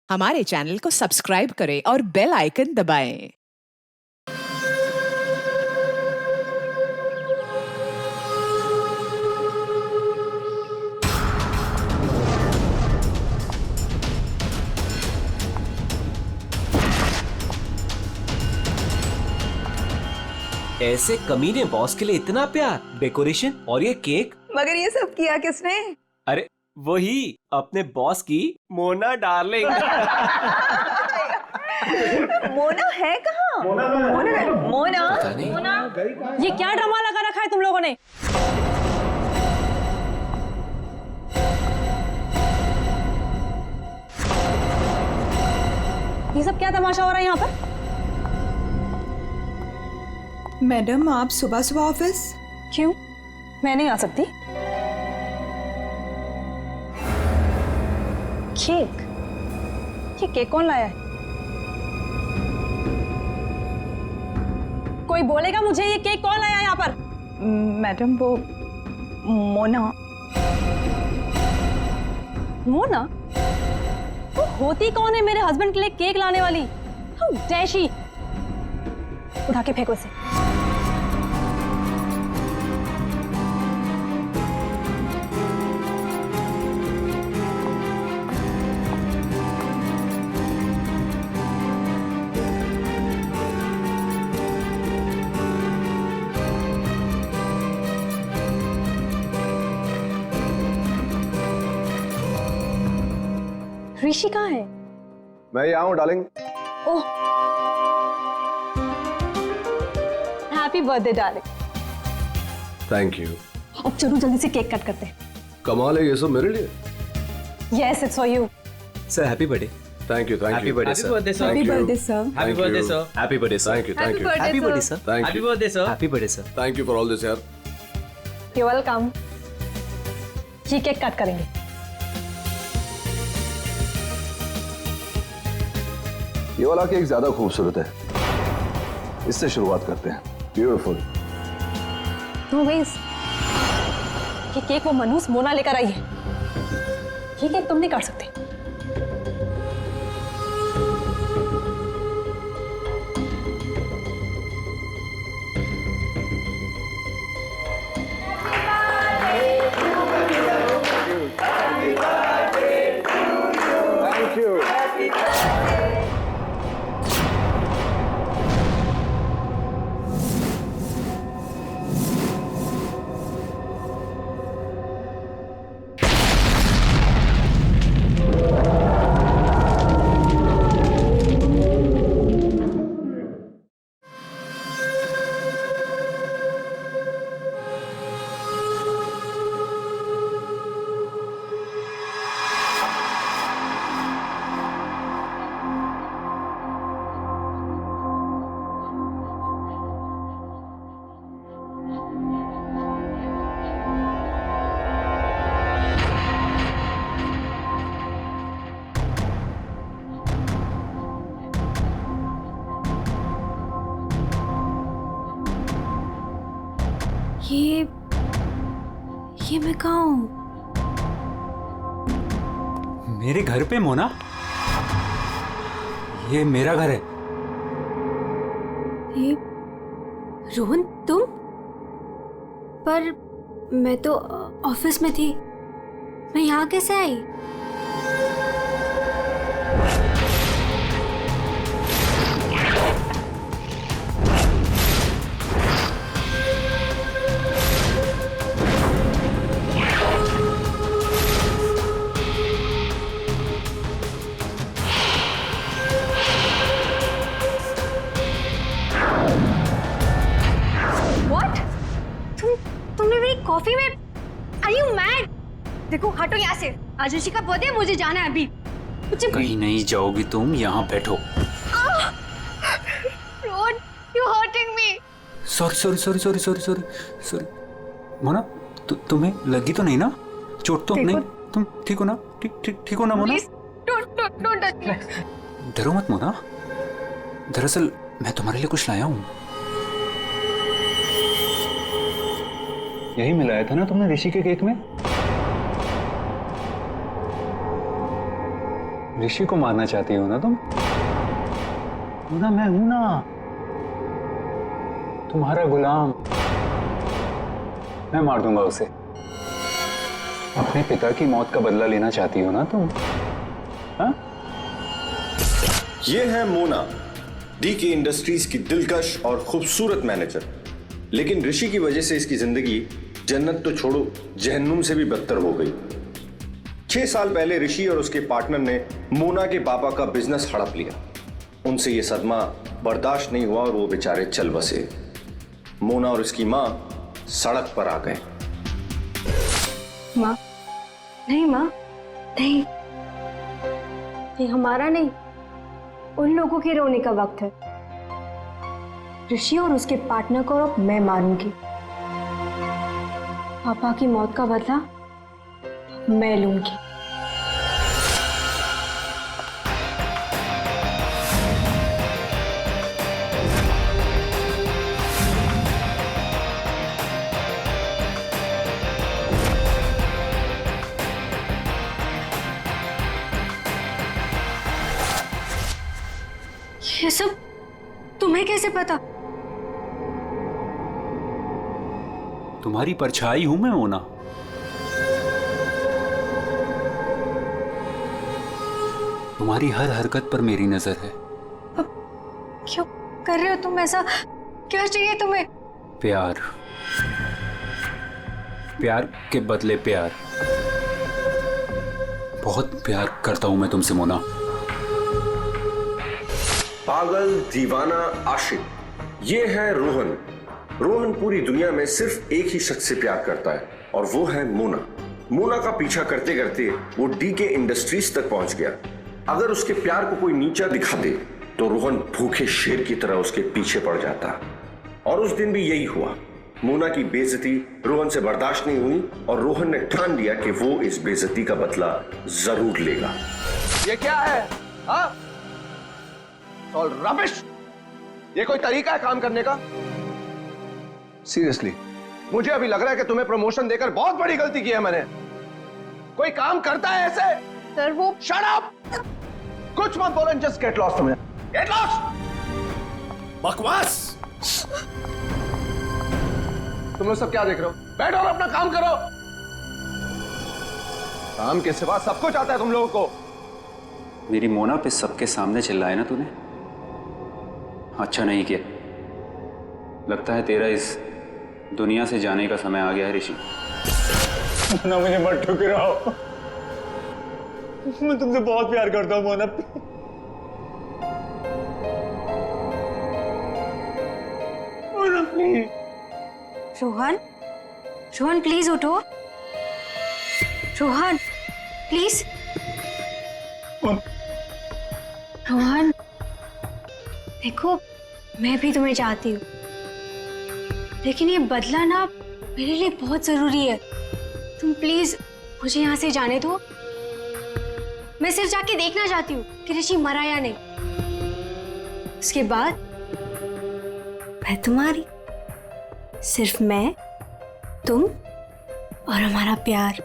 हमारे चैनल को सब्सक्राइब करें और बेल आइकन दबाएं। ऐसे कमीने बॉस के लिए इतना प्यार, डेकोरेशन और ये केक। मगर ये सब किया किसने? अरे वही अपने बॉस की मोना डार्लिंग। मोना है कहाँ? मोना पता नहीं। ये क्या ड्रामा लगा रखा है तुम लोगों ने? ये सब क्या तमाशा हो रहा है यहाँ पर? मैडम, आप सुबह सुबह ऑफिस? क्यों? मैं नहीं आ सकती। केक? ये केक कौन लाया है? कोई बोलेगा मुझे ये केक कौन लाया है यहाँ पर? मैडम, वो मोना। मोना? वो होती कौन है मेरे हस्बैंड के लिए केक लाने वाली? How dare she! उठा के फेंको इसे। ऋषि कहाँ है? मैं यहाँ हूँ darling. Oh, happy birthday darling. Thank you. अब चलो जल्दी से केक कट करते हैं। कमाल है, ये सब मेरे लिए। Yes, it's for you. Sir happy birthday. Thank you, thank happy you. Birthday sir. Happy birthday sir. Happy birthday sir. Happy birthday sir. Thank you, thank you, happy birthday sir. Thank happy you, birthday sir. Happy birthday sir. Thank you for all this यार। You welcome. ये cake cut करेंगे। ये वाला cake ज्यादा खूबसूरत है, इससे शुरुआत करते हैं। ब्यूटीफुल। नो वेज, ये केक वो मनहूस मोना लेकर आई है। ये केक तुम नहीं काट सकते। Thank you. ये मैं कहाँ हूँ? मेरे घर पे मोना? ये मेरा घर है। ये रोहन, तुम? पर मैं तो ऑफिस में थी। मैं यहाँ कैसे आई? तुमने मेरी कॉफी में? Are you mad? देखो, हटो यहाँ से। आज ऋषि का बर्थडे, मुझे जाना है अभी। कहीं नहीं जाओगी तुम, यहाँ बैठो। Rohan, you're hurting me. Sorry. Mona, तुम्हें लगी तो नहीं ना? चोट तो नहीं? तुम ठीक हो ना? ठीक हो ना Mona? Please, don't touch me. डरो मत मोना। दरअसल मैं तुम्हारे लिए कुछ लाया हूँ। यही मिलाया था ना तुमने ऋषि के केक में? ऋषि को मारना चाहती हो ना तुम? ना मैं हूं ना, तुम्हारा गुलाम। मैं मार दूंगा उसे। अपने पिता की मौत का बदला लेना चाहती हो ना तुम? हाँ? ये है मोना, डीके इंडस्ट्रीज की दिलकश और खूबसूरत मैनेजर। लेकिन ऋषि की वजह से इसकी जिंदगी जन्नत तो छोड़ो, जहन्नुम से भी बदतर हो गई। 6 साल पहले ऋषि और उसके पार्टनर ने मोना के पापा का बिजनेस हड़प लिया। उनसे ये सदमा बर्दाश्त नहीं हुआ और वो बेचारे चल बसे। मोना और उसकी माँ सड़क पर आ गए। माँ, नहीं माँ, नहीं, ये हमारा नहीं, उन लोगों के रोने का वक्त है। ऋषि और उसके पार्टनर को अब मैं मारूंगी। पापा की मौत का बदला मैं लूंगी। ये सब तुम्हें कैसे पता? तुम्हारी परछाई हूं मैं मोना। तुम्हारी हर हरकत पर मेरी नजर है। क्यों कर रहे हो तुम ऐसा? क्या चाहिए तुम्हें? प्यार, प्यार के बदले प्यार। बहुत प्यार करता हूं मैं तुमसे मोना। पागल, दीवाना, आशिक, ये है रोहन। रोहन पूरी दुनिया में सिर्फ एक ही शख्स से प्यार करता है और वो है मोना। मोना का पीछा करते करते वो डीके इंडस्ट्रीज तक पहुंच गया। अगर उसके प्यार को कोई नीचा दिखा दे तो रोहन भूखे शेर की तरह उसके पीछे पड़ जाता। और उस दिन भी यही हुआ। मोना की बेइज्जती रोहन से बर्दाश्त नहीं हुई और रोहन ने ठान लिया कि वो इस बेइज्जती का बदला जरूर लेगा। ये क्या है? हाँ? All rubbish. ये कोई तरीका है काम करने का? सीरियसली मुझे अभी लग रहा है कि तुम्हें प्रमोशन देकर बहुत बड़ी गलती की है मैंने। कोई काम करता है ऐसे? सर वो शट अप! कुछ मत बोलो, जस्ट गेट लॉस्ट। तुमने गेट लॉस्ट। बकवास। तुम लोग सब क्या देख रहे हो? बैठो और अपना काम करो। काम के सिवा सब कुछ आता है तुम लोगों को। मेरी मोना पे सबके सामने चिल्लाया ना तूने? अच्छा नहीं किया। लगता है तेरा इस दुनिया से जाने का समय आ गया है ऋषि। मोना, मुझे मत ठुकराओ। मैं तुमसे बहुत प्यार करता हूँ मोना। मोना प्लीज। रोहन, रोहन प्लीज उठो। रोहन प्लीज। रोहन देखो, मैं भी तुम्हें चाहती हूँ, लेकिन ये बदला ना मेरे लिए बहुत जरूरी है। तुम प्लीज मुझे यहाँ से जाने दो। मैं सिर्फ जाके देखना चाहती हूँ कि ऋषि मरा या नहीं। उसके बाद मैं तुम्हारी, सिर्फ मैं, तुम और हमारा प्यार।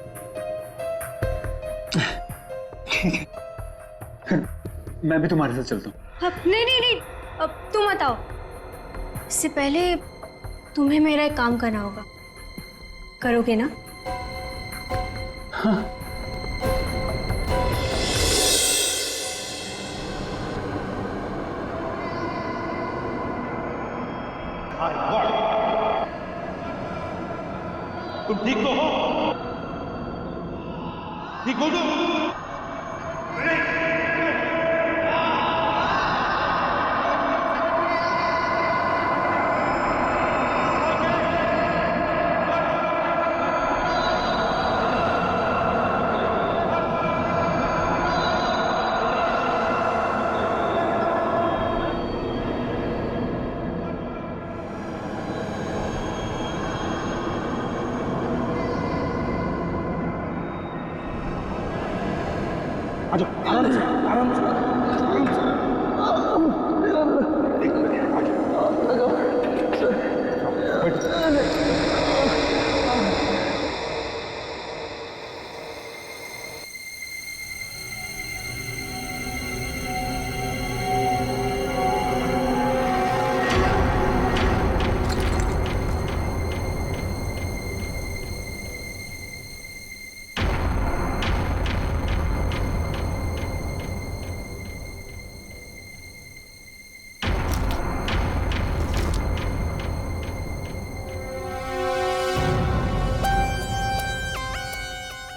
मैं भी तुम्हारे साथ चलता हूँ। अब नहीं नहीं नहीं, अब तुम बताओ। इससे पहले तुम्हें मेरा एक काम करना होगा। करोगे ना? हाँ। तुम ठीक तो हो? ठीक हो तुम?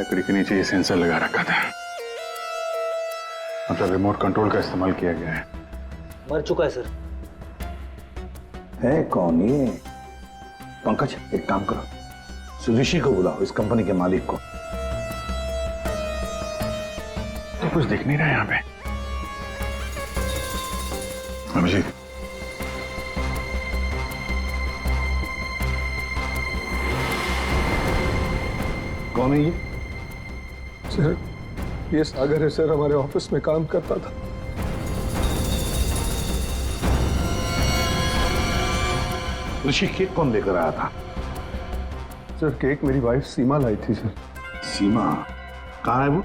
लकड़ी के नीचे ये सेंसर लगा रखा था, मतलब रिमोट कंट्रोल का इस्तेमाल किया गया है। मर चुका है सर। है कौन ये? पंकज, एक काम करो, सुदीशी को बुलाओ, इस कंपनी के मालिक को। तो कुछ दिख नहीं रहा है यहाँ पे। अभिजीत, कौन है ये? सर, ये सागर है सर, हमारे ऑफिस में काम करता था। ऋषि केक कौन लेकर आया था? सर, केक मेरी वाइफ सीमा लाई थी सर। सीमा कहाँ है वो?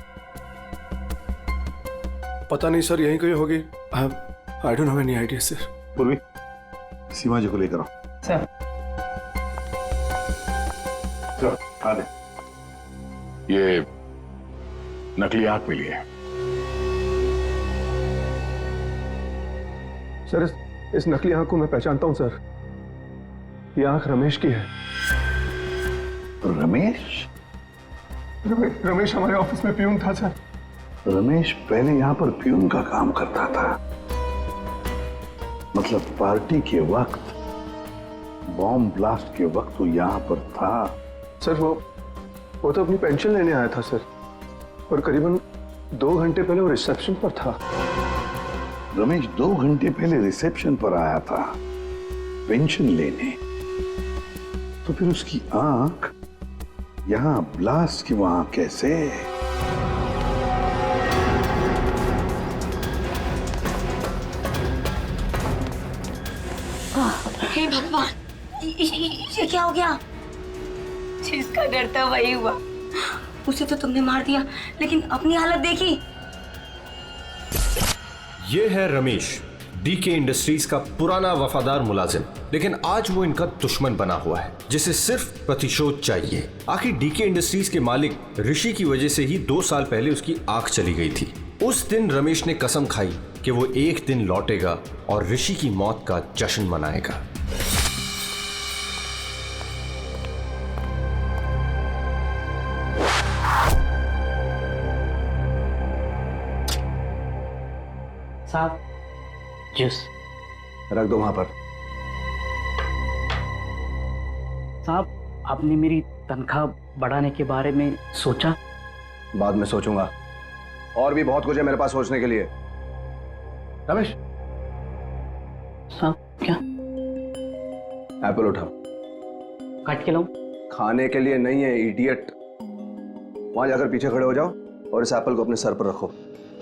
पता नहीं सर, यहीं कहीं होगी। I don't have any idea sir. पूर्वी, सीमा जी को लेकर आओ। सर। चलो, आ दे। ये नकली आंख मिली है। सर, इस नकली आंख को मैं पहचानता हूं सर। ये आंख रमेश की है। रमेश? रमेश हमारे ऑफिस में प्यून था सर। रमेश पहले यहाँ पर प्यून का काम करता था, मतलब पार्टी के वक्त, बॉम्ब ब्लास्ट के वक्त वो यहाँ पर था। सर, वो तो अपनी पेंशन लेने आया था सर, और करीबन 2 घंटे पहले वो रिसेप्शन पर था। रमेश 2 घंटे पहले रिसेप्शन पर आया था पेंशन लेने, तो फिर उसकी आंख यहां ब्लास्ट की वहां कैसे? हे भगवान, ये क्या हो गया? जिसका डर था वही हुआ। उसे तो तुमने मार दिया, लेकिन अपनी हालत देखी। ये है रमेश, डीके इंडस्ट्रीज का पुराना वफादार मुलाजिम, लेकिन आज वो इनका दुश्मन बना हुआ है, जिसे सिर्फ प्रतिशोध चाहिए। आखिर डीके इंडस्ट्रीज के मालिक ऋषि की वजह से ही 2 साल पहले उसकी आंख चली गई थी। उस दिन रमेश ने कसम खाई कि वो एक दिन लौटेगा और ऋषि की मौत का जश्न मनाएगा। साहब, जूस रख दो वहां पर। साहब, आपने मेरी तनख्वाह बढ़ाने के बारे में सोचा? बाद में सोचूंगा, और भी बहुत कुछ है मेरे पास सोचने के लिए। रमेश, साहब क्या? एप्पल उठाओ। काट के लाऊं? खाने के लिए नहीं है इडियट। वहां जाकर पीछे खड़े हो जाओ और इस एप्पल को अपने सर पर रखो।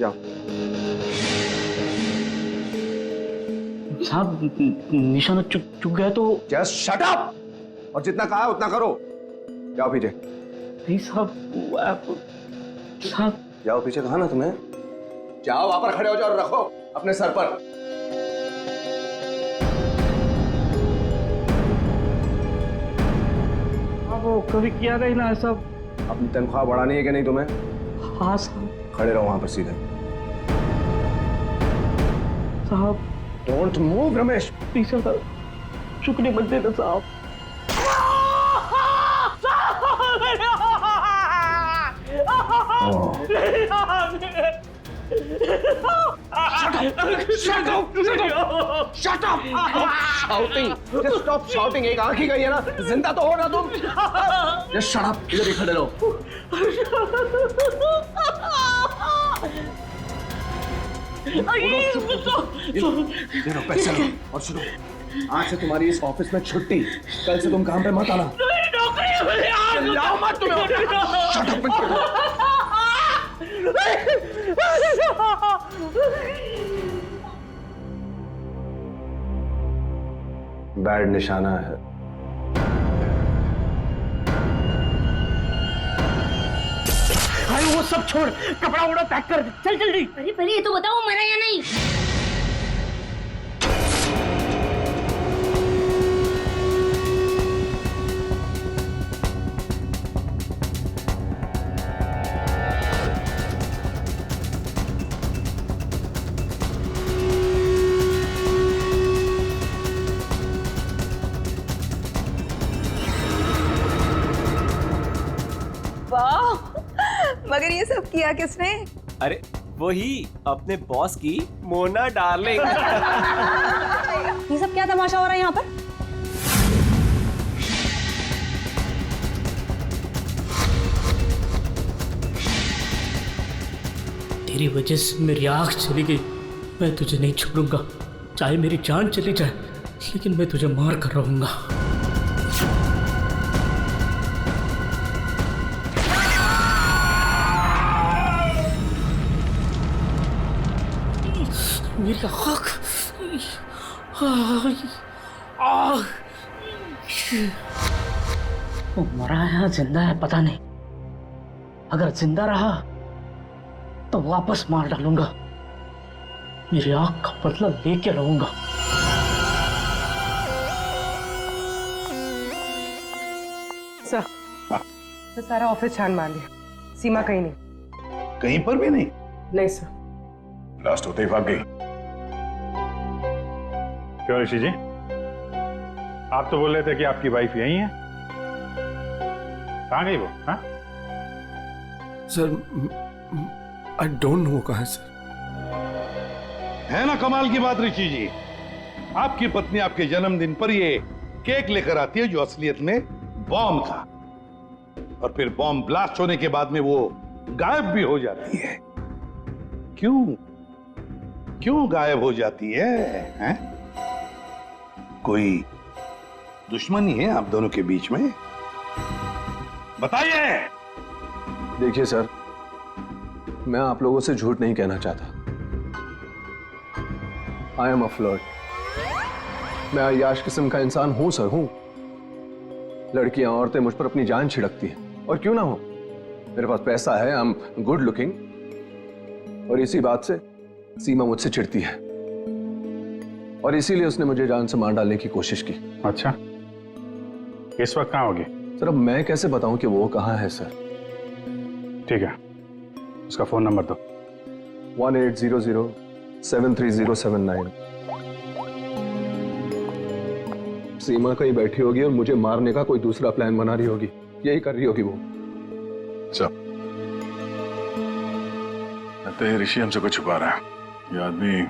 जाओ। साहब, निशाना चुक गया तो। जस्ट शट अप, और जितना कहा है उतना करो। जाओ पीछे। नहीं साहब, साहब जाओ पीछे, कहा ना तुम्हें? जाओ, वहां पर खड़े हो जाओ और रखो अपने सर पर। वो कभी किया नहीं ना सब। अपनी तनख्वाह बढ़ानी है कि नहीं तुम्हें? हाँ साहब। खड़े रहो वहां पर सीधे। साहब डोंट मूव रमेश। प्लीज साहब, शुक्रिया मत देना साहब। Shut up! Shouting. Just stop shouting. एक आंख ही गई है ना, जिंदा तो हो ना तुम। Just shut up. इधर ही खड़े रहो। ये लो पैसे लो और सुनो, आज से तुम्हारी इस ऑफिस में छुट्टी। कल से तुम काम पे मत आना। चिल्लाओ मत तुम। Shut up. बैड निशाना है। भाई वो सब छोड़, कपड़ा वपड़ा पैक कर, चल जल्दी। अरे पहले ये तो बताओ, मरा या नहीं? ये सब किया किसने? अरे वही अपने बॉस की मोना डार्लिंग। ये सब क्या तमाशा हो रहा है यहाँ पर? तेरी वजह से मेरी आँख चली गई। मैं तुझे नहीं छोड़ूंगा, चाहे मेरी जान चली जाए, लेकिन मैं तुझे मार कर रहूंगा। मेरी आँख, वो मरा है या जिंदा है पता नहीं। अगर जिंदा रहा तो वापस मार डालूंगा। मेरी आंख का बदला लेके रहूंगा। सर, तो सारा ऑफिस छान मार लिया, सीमा कहीं नहीं। कहीं पर भी नहीं? नहीं सर। लास्ट होते ही भाग गई। क्यों ऋषि जी, आप तो बोल रहे थे कि आपकी वाइफ यही है, कहाँ गई वो? हाँ सर, आई डोंट नो कहाँ है सर। है ना कमाल की बात ऋषि जी, आपकी पत्नी आपके जन्मदिन पर ये केक लेकर आती है जो असलियत में बॉम्ब था, और फिर बॉम्ब ब्लास्ट होने के बाद में वो गायब भी हो जाती है। क्यों क्यों गायब हो जाती है, हैं? कोई दुश्मनी है आप दोनों के बीच में? बताइए। देखिए सर, मैं आप लोगों से झूठ नहीं कहना चाहता। I am a flirt. मैं अय्याश किस्म का इंसान हूं सर, हूं। लड़कियां, औरतें मुझ पर अपनी जान छिड़कती हैं, और क्यों ना हो। मेरे पास पैसा है, आई एम गुड लुकिंग, और इसी बात से सीमा मुझसे चिढ़ती है, और इसीलिए उसने मुझे जान से मार डालने की कोशिश की। अच्छा, इस वक्त कहाँ होगी? सर अब मैं कैसे बताऊं कि वो कहाँ है सर? ठीक है, उसका फोन नंबर दो। 1800-73079। सीमा कहीं बैठी होगी और मुझे मारने का कोई दूसरा प्लान बना रही होगी, यही कर रही होगी वो। लगता है ऋषि हमसे कुछ छुपा रहा है। ये आदमी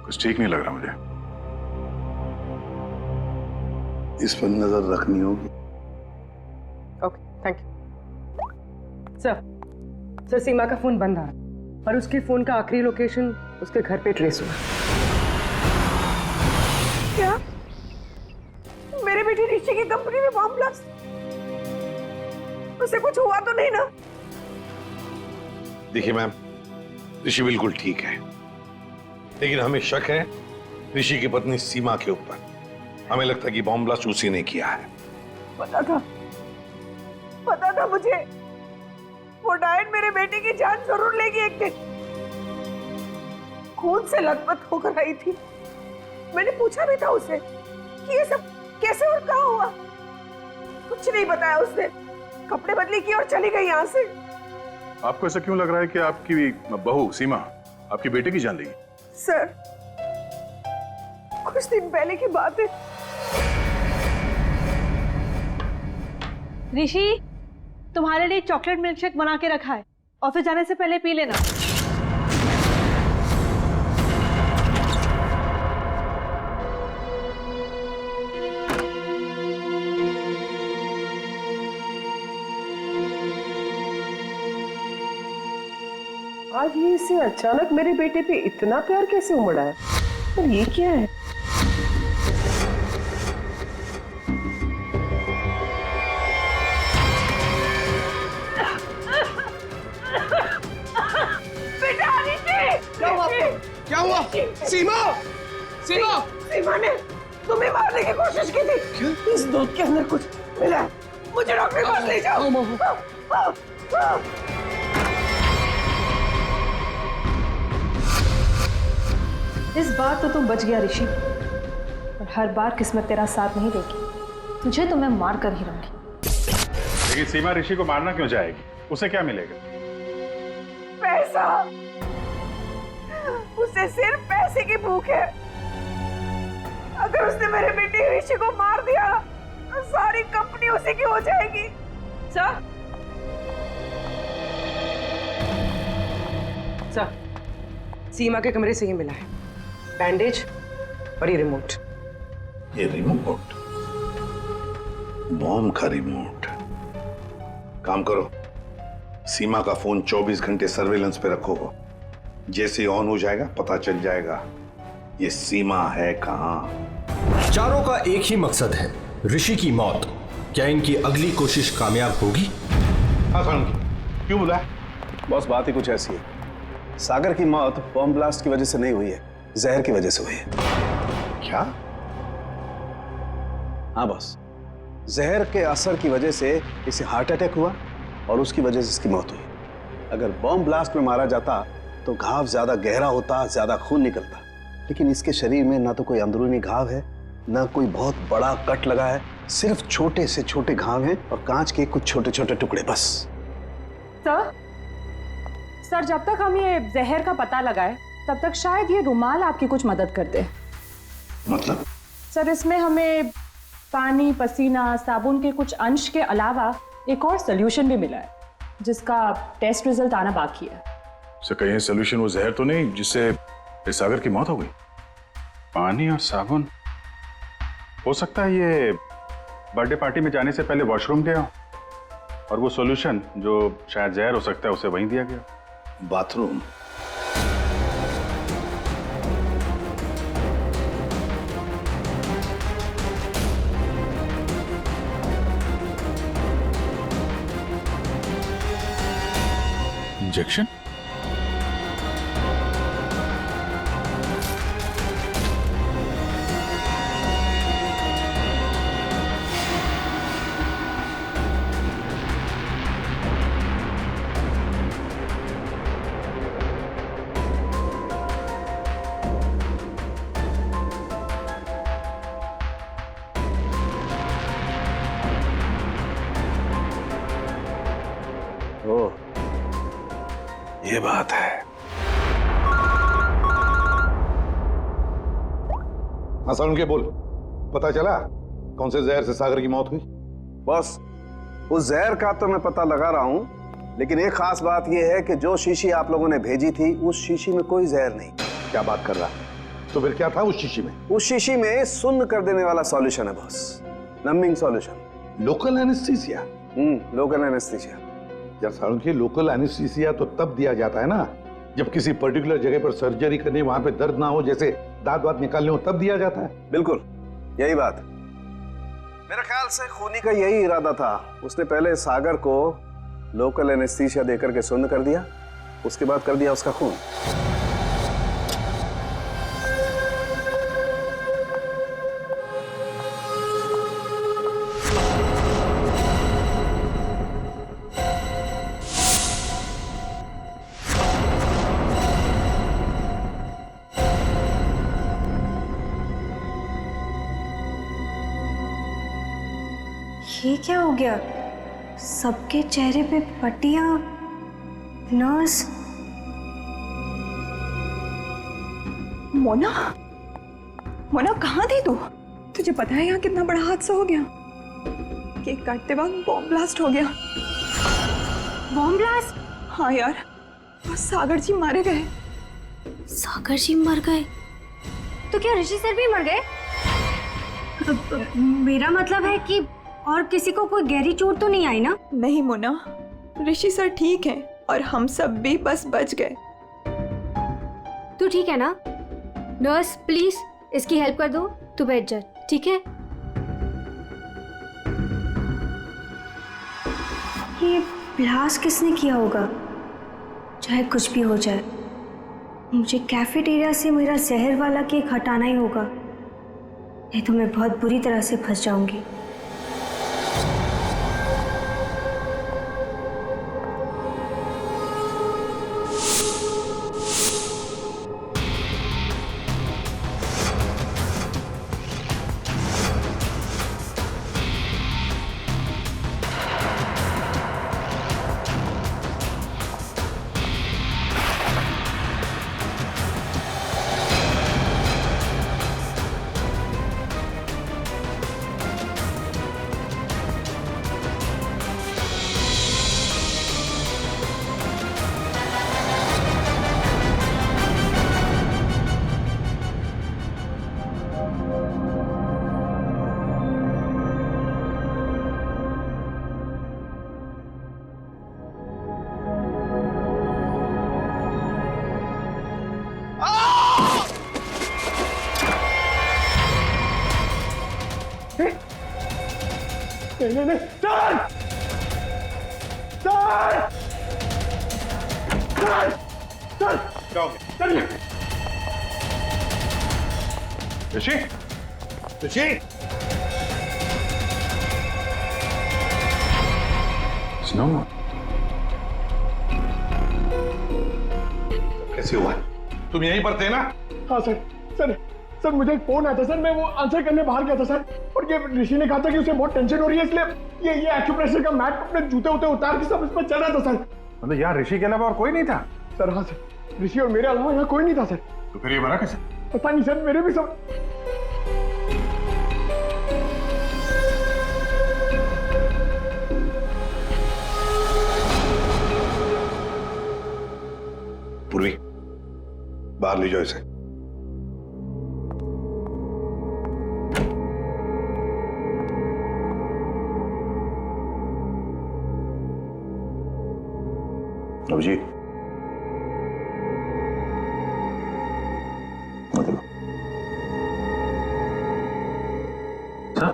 कुछ ठीक नहीं लग रहा मुझे। इस पर नजर रखनी होगी। Okay, thank you sir. Sir, Seema का फोन बंद आ रहा, और उसके फोन का आखिरी लोकेशन उसके घर पे ट्रेस हुआ। क्या? मेरे बेटे ऋषि की कंपनी में बॉम्ब ब्लास्ट? उसे कुछ हुआ तो नहीं ना? देखिए मैम, ऋषि बिल्कुल ठीक है, लेकिन हमें शक है ऋषि की पत्नी सीमा के ऊपर। हमें लगता है कि बॉम्ब ब्लास्ट उसी ने किया है। पता था मुझे, वो डायन मेरे बेटे की जान जरूर लेगी एक दिन। खून से लथपथ होकर आई थी। मैंने पूछा भी था उसे कि ये सब कैसे और कहाँ हुआ। कुछ नहीं बताया उसने। कपड़े बदली की और चली गई यहाँ से। आपको ऐसा क्यों लग रहा है कि आपकी बहू सीमा आपकी बेटे की जान लेगी? सर, कुछ दिन पहले की बात है। ऋषि, तुम्हारे लिए चॉकलेट मिल्कशेक बना के रखा है, ऑफिस जाने से पहले पी लेना। आज ये इससे अचानक मेरे बेटे पे इतना प्यार कैसे उमड़ा है? और ये क्या है? क्या हुआ? सीमा! सीमा! सीमा ने तुम्हें मारने की कोशिश की थी। इस दूध के अंदर कुछ मिला है। मुझे डॉक्टर के पास ले जाओ। इस बार तो तुम बच गया ऋषि, और हर बार किस्मत तेरा साथ नहीं देगी। तुझे तो मैं मार कर ही रहूंगी। लेकिन सीमा ऋषि को मारना क्यों चाहेगी? उसे क्या मिलेगा? पैसा। उसे सिर्फ पैसे की भूख है। अगर उसने मेरे बेटे ऋषि को मार दिया तो सारी कंपनी उसी की हो जाएगी। सर, सर, सीमा के कमरे से ये मिला है, बैंडेज और ये रिमोट। ये रिमोट? बॉम्ब का रिमोट? काम करो, सीमा का फोन 24 घंटे सर्वेलेंस पे रखो। जैसे ऑन हो जाएगा पता चल जाएगा ये सीमा है कहां। चारों का एक ही मकसद है, ऋषि की मौत। क्या इनकी अगली कोशिश कामयाब होगी? हाँ क्यों बुलाया? बॉस, बात ही कुछ ऐसी है। सागर की मौत बॉम्ब ब्लास्ट की वजह से नहीं हुई है, जहर की वजह से हुई है। क्या? हाँ बॉस, जहर के असर की वजह से इसे हार्ट अटैक हुआ और उसकी वजह से इसकी मौत हुई। अगर बॉम्ब ब्लास्ट में मारा जाता तो घाव ज्यादा गहरा होता, ज्यादा खून निकलता, लेकिन इसके शरीर में ना तो कोई अंदरूनी घाव है, ना कोई बहुत बड़ा कट लगा है, सिर्फ छोटे से छोटे घाव हैं और कांच के कुछ छोटे छोटे टुकड़े बस। सर, जब तक हम ये जहर का पता लगाए तब तक शायद ये रुमाल आपकी कुछ मदद कर दे। मतलब? सर, इसमें हमें पानी, पसीना, साबुन के कुछ अंश के अलावा एक और सोल्यूशन भी मिला है जिसका टेस्ट रिजल्ट आना बाकी है। से कहीं सोल्यूशन वो जहर तो नहीं जिससे सागर की मौत हो गई? पानी और साबुन? हो सकता है ये बर्थडे पार्टी में जाने से पहले वॉशरूम गया और वो सॉल्यूशन जो शायद जहर हो सकता है उसे वहीं दिया गया। बाथरूम? इंजेक्शन? ओह, ये बात है। हसन के बोल, पता चला कौन से जहर से सागर की मौत हुई? बस, उस जहर का तो मैं पता लगा रहा हूं, लेकिन एक खास बात यह है कि जो शीशी आप लोगों ने भेजी थी उस शीशी में कोई जहर नहीं। क्या बात कर रहा? तो फिर क्या था उस शीशी में? उस शीशी में सुन्न कर देने वाला सॉल्यूशन है boss, numbing solution. Local anaesthesia? Local anaesthesia. यार सारुण के, लोकल एनेस्थीसिया तो तब दिया जाता है ना जब किसी पर्टिकुलर जगह पर सर्जरी करनी, वहां पे दर्द ना हो, जैसे दांत वात निकालने हो, तब दिया जाता है। बिल्कुल यही बात। मेरे ख्याल से खूनी का यही इरादा था। उसने पहले सागर को लोकल एनेस्थीसिया देकर के सुन्न कर दिया, उसके बाद कर दिया उसका खून। ये क्या हो गया? सबके चेहरे पे पट्टियां, नर्स। मोना, मोना कहाँ थी तू? तुझे पता है यहाँ कितना बड़ा हादसा हो गया? केक काटते वक्त बॉम्ब ब्लास्ट हो गया। Bomb blast? हाँ यार, और सागर जी मारे गए। सागर जी मर गए? तो क्या ऋषि सर भी मर गए? मेरा मतलब है कि और किसी को कोई गहरी चोट तो नहीं आई ना? नहीं मोना, ऋषि सर ठीक हैं और हम सब भी बस बच गए। तू ठीक है ना? नर्स प्लीज इसकी हेल्प कर दो, तू बैठ जा, ठीक है? ये ब्लास्ट किसने किया होगा? चाहे कुछ भी हो जाए, मुझे कैफेटेरिया से मेरा जहर वाला केक हटाना ही होगा, नहीं तो मैं बहुत बुरी तरह से फंस जाऊंगी। नहीं नहीं सर सर सर सर क्या हो गया? सर ऋषि ऋषि स्नो कैसे हुआ? तुम यहीं पर थे ना? हाँ सर सर सर मुझे एक फोन आया था सर, मैं वो आंसर करने बाहर गया था सर, और ये ऋषि ने कहा था कि उसे बहुत टेंशन हो रही है, इसलिए ये एक्यूप्रेशर का मैट अपने जूते उते उतार के सब इस पर चल रहा था सर। मतलब यार ऋषि के अलावा और कोई नहीं था? सर हाँ सर, ऋषि और मेरे अलावा यहाँ कोई नहीं था सर। तो फिर ये बना कैसे? पता नहीं सर, मेरे भी सब पूर्वी बाहर ले जाओ इसे। अभिजीत मतलब सर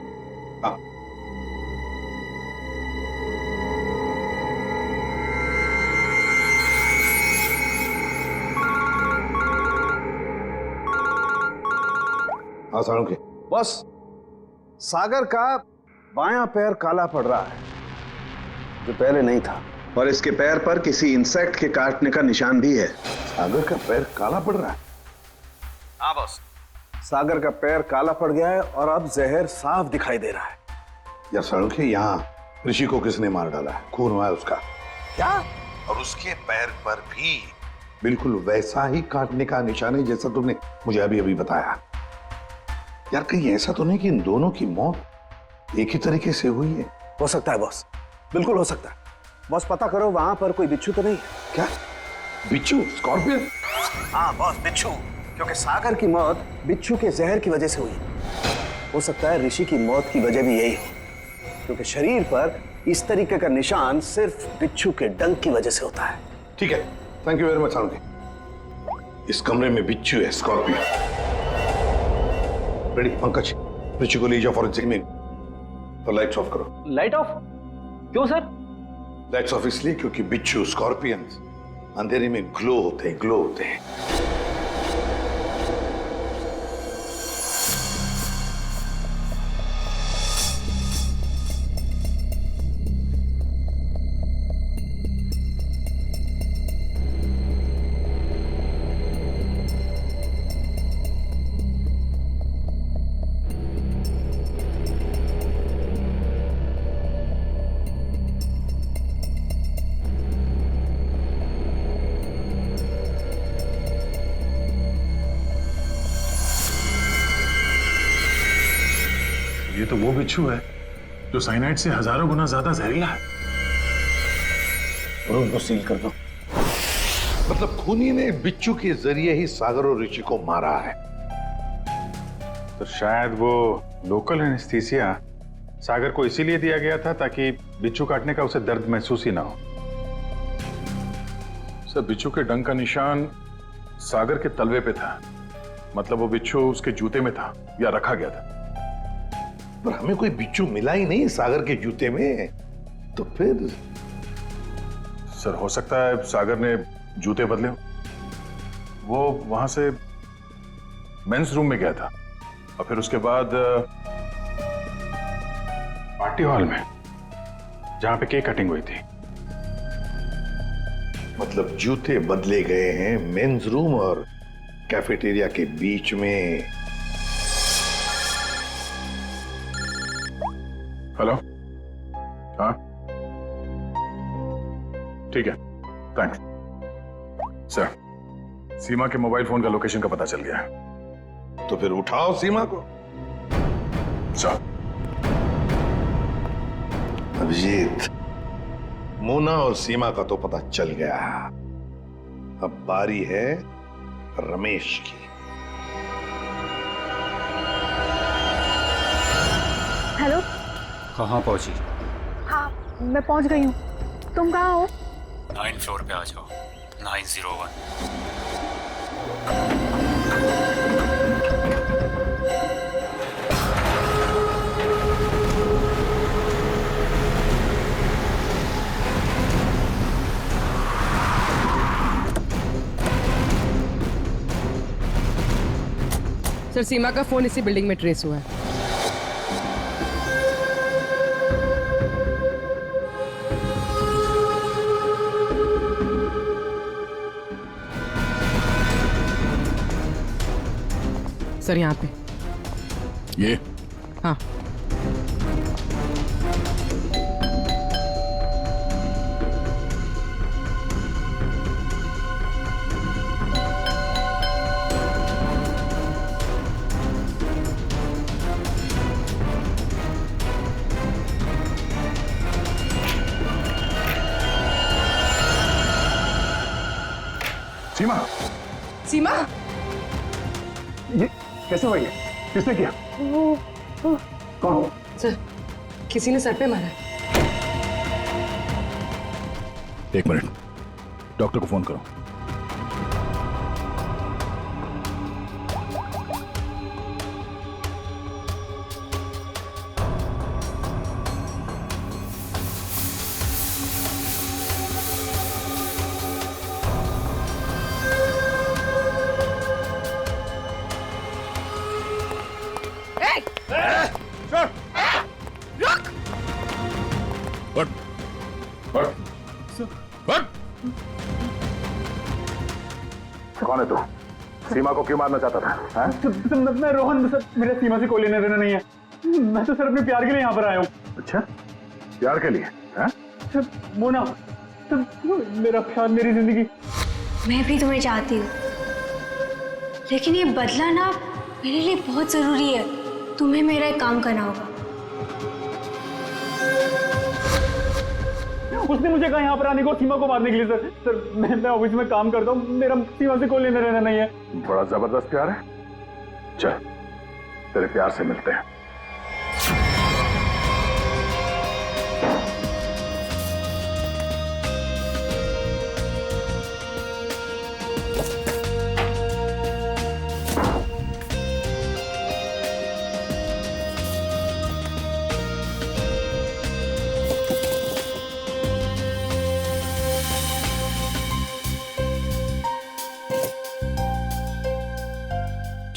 हाँ साळुंखे बस सागर का बायां पैर काला पड़ रहा है जो पहले नहीं था, और इसके पैर पर किसी इंसेक्ट के काटने का निशान भी है। सागर का पैर काला पड़ रहा है? हाँ बॉस, सागर का पैर काला पड़ गया है और अब जहर साफ दिखाई दे रहा है। यार साळुंखे, यहाँ ऋषि को किसने मार डाला है? खून हुआ है उसका क्या? और उसके पैर पर भी बिल्कुल वैसा ही काटने का निशान है जैसा तुमने मुझे अभी अभी बताया। यार कहीं ऐसा तो नहीं कि इन दोनों की मौत एक ही तरीके से हुई है? हो सकता है बॉस, बिल्कुल हो सकता है। बॉस पता करो वहां पर कोई बिच्छू तो नहीं है। क्या बिच्छू? स्कॉर्पियन? हाँ बॉस, बिच्छू, क्योंकि सागर की मौत बिच्छू के जहर की वजह से हुई। हो सकता है ऋषि की मौत की वजह भी यही हो, क्योंकि शरीर पर इस तरीके का निशान सिर्फ बिच्छू के डंक की वजह से होता है। ठीक है, thank you very much Salunkhe. इस कमरे में बिच्छू है, स्कॉर्पियन। रेडी पंकज, ऋषि को ले जाओ फॉरेंसिक में और लाइट्स ऑफ करो। लाइट ऑफ क्यों सर? लाइट्स ऑफ इसलिए क्योंकि बिच्छू स्कॉर्पियन अंधेरे में ग्लो होते हैं। ये तो वो बिच्छू है जो साइनाइड से हजारों गुना ज्यादा जहरीला है। और उनको सील कर दो। मतलब खूनी ने बिच्छू के जरिए ही सागर और ऋषि को मारा है। तो शायद वो लोकल एनेस्थीसिया सागर को इसीलिए दिया गया था ताकि बिच्छू काटने का उसे दर्द महसूस ही ना हो। सर, बिच्छू के डंक का निशान सागर के तलवे पे था, मतलब वो बिच्छू उसके जूते में था या रखा गया था। पर हमें कोई बिच्छू मिला ही नहीं सागर के जूते में, तो फिर? सर, हो सकता है सागर ने जूते बदले हो। वो वहां से मेंस रूम में गया था और फिर उसके बाद पार्टी हॉल में जहां पे केक कटिंग हुई थी। मतलब जूते बदले गए हैं मेंस रूम और कैफेटेरिया के बीच में। हेलो, हाँ ठीक है, थैंक्स सर। सीमा के मोबाइल फोन का लोकेशन का पता चल गया है। तो फिर उठाओ सीमा को। सर, अभिजीत, मोना और सीमा का तो पता चल गया, अब बारी है रमेश की। हेलो, कहाँ पहुंची? हाँ मैं पहुंच गई हूँ, तुम कहाँ हो? 9 फ्लोर पे आ जाओ, 901। सर सीमा का फोन इसी बिल्डिंग में ट्रेस हुआ है। सर यहाँ पे ये हाँ। सीमा, सीमा ये कैसे हुआ? ये किसने किया? कौन? सर किसी ने सर पे मारा है। एक मिनट, डॉक्टर को फोन करो। कौन है तू? सीमा को क्यों मारना चाहता था? मैं रोहन, सर मेरा सीमा से कोई लेना देना नहीं है। मैं तो सर अपने प्यार के लिए यहाँ पर आया हूँ। अच्छा, प्यार के लिए? सर मोना, सर मेरा प्यार, मेरी जिंदगी। मैं भी तुम्हें चाहती हूँ, लेकिन ये बदला ना मेरे लिए बहुत जरूरी है। तुम्हें मेरा एक काम करना होगा। उसने मुझे कहा यहाँ पर आने को, सीमा को मारने के लिए। सर मैं ऑफिस में काम करता हूँ, मेरा सीमा से कोई लेना देना नहीं है। बड़ा जबरदस्त प्यार है। चल तेरे प्यार से मिलते हैं।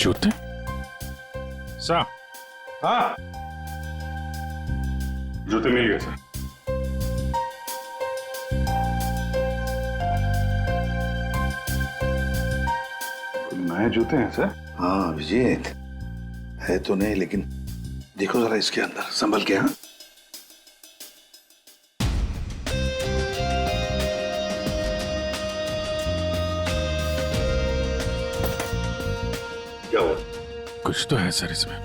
जूते? सर, हाँ, जूते मिल गए सर। नए जूते हैं सर? हाँ विजेत, है तो नहीं, लेकिन देखो जरा इसके अंदर, संभल के। हाँ क्या हुआ? कुछ तो है सर इसमें।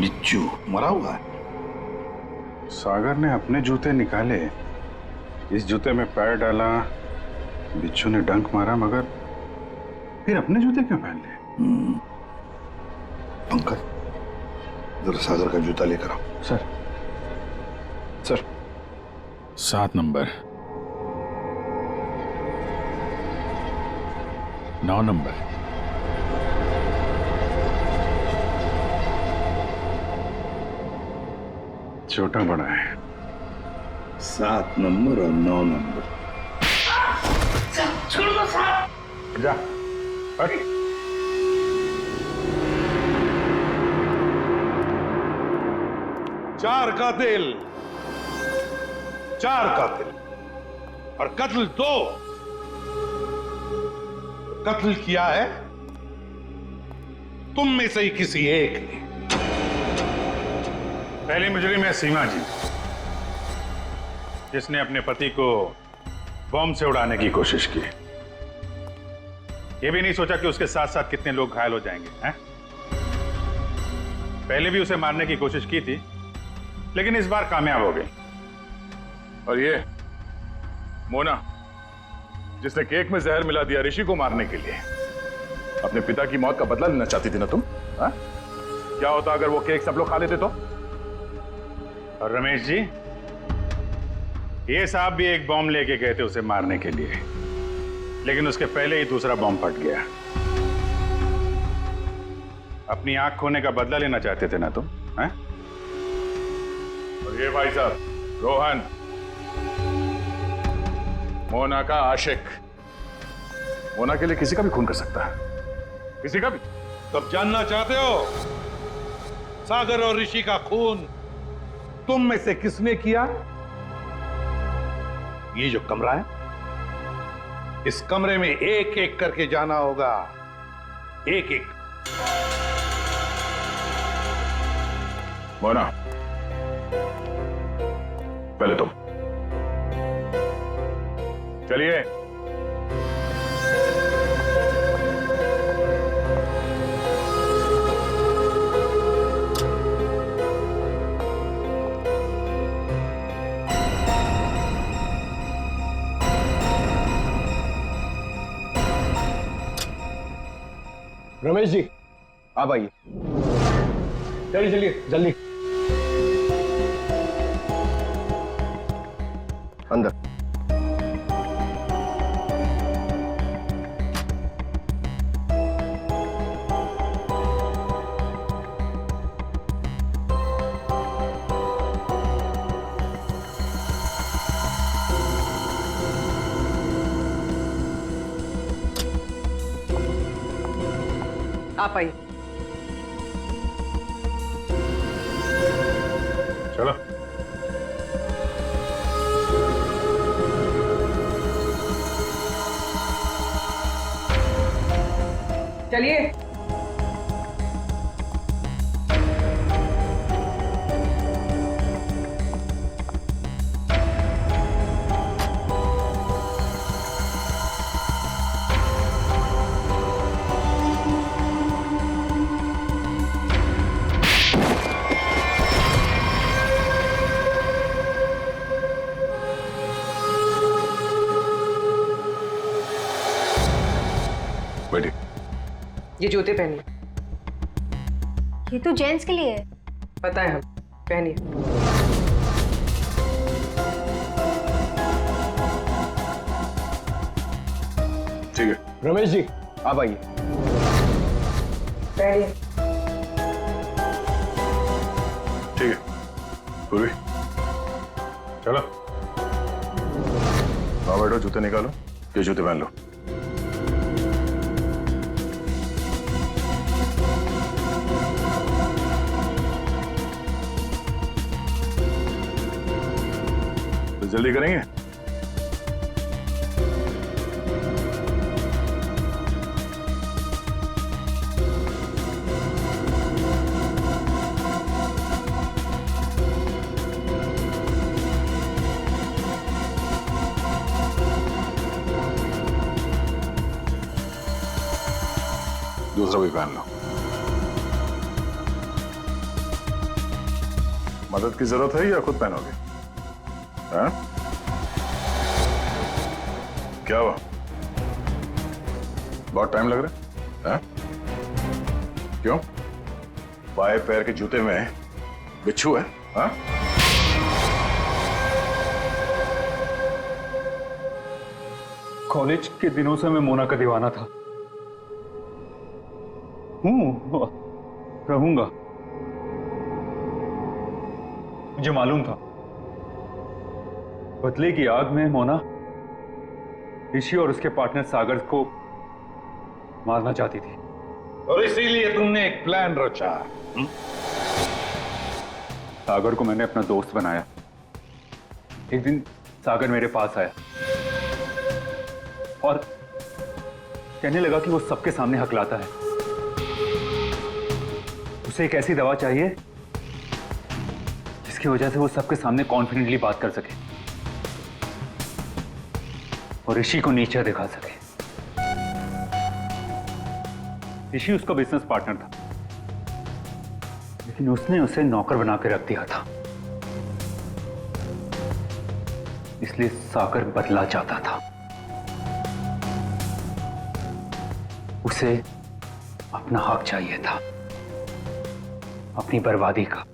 बिच्छू मरा हुआ है। सागर ने अपने जूते निकाले, इस जूते में पैर डाला, बिच्छू ने डंक मारा, मगर फिर अपने जूते क्यों पहन लिए? पंकज, जरा सागर का जूता लेकर आओ। सर, सर 7 नंबर, 9 नंबर, छोटा बड़ा है। 7 नंबर और 9 नंबर। छोड़ दो साहब। जा, हट। चार कातिल और कत्ल 2। कत्ल किया है तुम में से ही किसी एक ने। पहली मुजरिम है सीमा जी, जिसने अपने पति को बॉम्ब से उड़ाने की कोशिश की। यह भी नहीं सोचा कि उसके साथ साथ कितने लोग घायल हो जाएंगे, हैं? पहले भी उसे मारने की कोशिश की थी, लेकिन इस बार कामयाब हो गई। और ये मोना, जिसने केक में जहर मिला दिया ऋषि को मारने के लिए, अपने पिता की मौत का बदला लेना चाहती थी ना तुम? हा? क्या होता अगर वो केक सब लोग खा लेते तो? और रमेश जी, ये साहब भी एक बॉम्ब लेके गए थे उसे मारने के लिए, लेकिन उसके पहले ही दूसरा बॉम्ब फट गया। अपनी आंख खोने का बदला लेना चाहते थे ना तुम, हैं? और ये भाई साहब रोहन, मोना का आशिक मोना के लिए किसी का भी खून कर सकता है, किसी का भी। तब जानना चाहते हो सागर और ऋषि का खून तुम में से किसने किया? ये जो कमरा है, इस कमरे में एक एक करके जाना होगा, एक एक। मोना, पहले तुम चलिए। रमेश जी, आप आइए। चलिए चलिए जल्दी अंदर। आप आइए। चलो। चलिए। बैठिए। ये जूते पहनिए। ये तो जेंट्स के लिए है। पता है, हम पहनिए। ठीक है। रमेश जी, आप आइए। पहनिए। ठीक है। पूर्वी, चलो। आओ बैठो, जूते निकालो। ये जूते पहन लो। तो जल्दी करेंगे। दूसरा भी पहन लो। मदद की जरूरत है या खुद पहनोगे? हाँ? क्या हुआ? बहुत टाइम लग रहा है? हाँ? क्यों? बाएं पैर के जूते में बिच्छू है? हाँ? कॉलेज के दिनों से मैं मोना का दीवाना था। रहूंगा। मुझे मालूम था बदले की आग में मोना ऋषि और उसके पार्टनर सागर को मारना चाहती थी, और इसीलिए तुमने एक प्लान रचा। सागर को मैंने अपना दोस्त बनाया। एक दिन सागर मेरे पास आया और कहने लगा कि वो सबके सामने हकलाता है। उसे एक ऐसी दवा चाहिए जिसकी वजह से वो सबके सामने कॉन्फिडेंटली बात कर सके और ऋषि को नीचा दिखा सके। ऋषि उसका बिजनेस पार्टनर था, लेकिन उसने उसे नौकर बना के रख दिया था, इसलिए सागर बदला चाहता था। उसे अपना हक चाहिए था, अपनी बर्बादी का।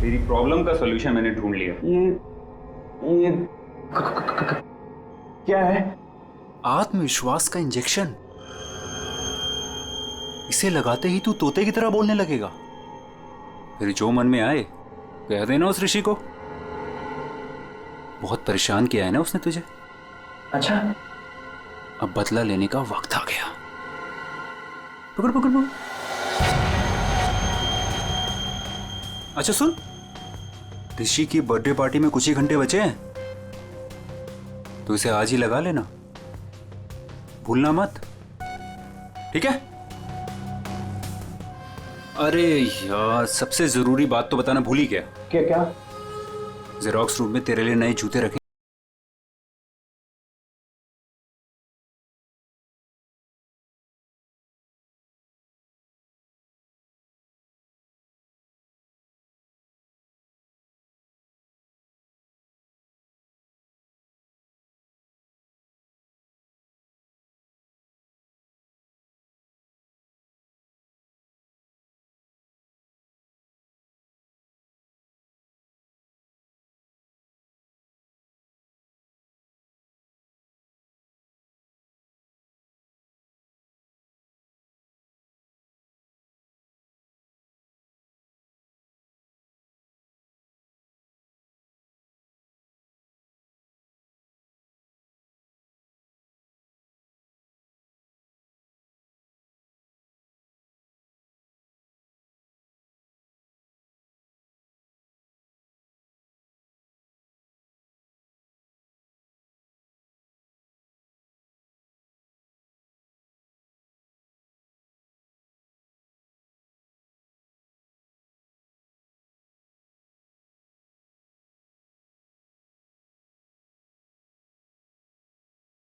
मेरी प्रॉब्लम का सॉल्यूशन मैंने ढूंढ लिया। ये क्या है? आत्मविश्वास का इंजेक्शन। इसे लगाते ही तू तोते की तरह बोलने लगेगा। फिर जो मन में आए कह देना उस ऋषि को। बहुत परेशान किया है ना उसने तुझे, अच्छा, अब बदला लेने का वक्त आ गया। पकड़ पकड़ पकड़। अच्छा सुन, ऋषि की बर्थडे पार्टी में कुछ ही घंटे बचे हैं, तो इसे आज ही लगा लेना, भूलना मत, ठीक है? अरे यार, सबसे जरूरी बात तो बताना भूल ही गया। क्या क्या? जेरोक्स रूम में तेरे लिए नए जूते रखे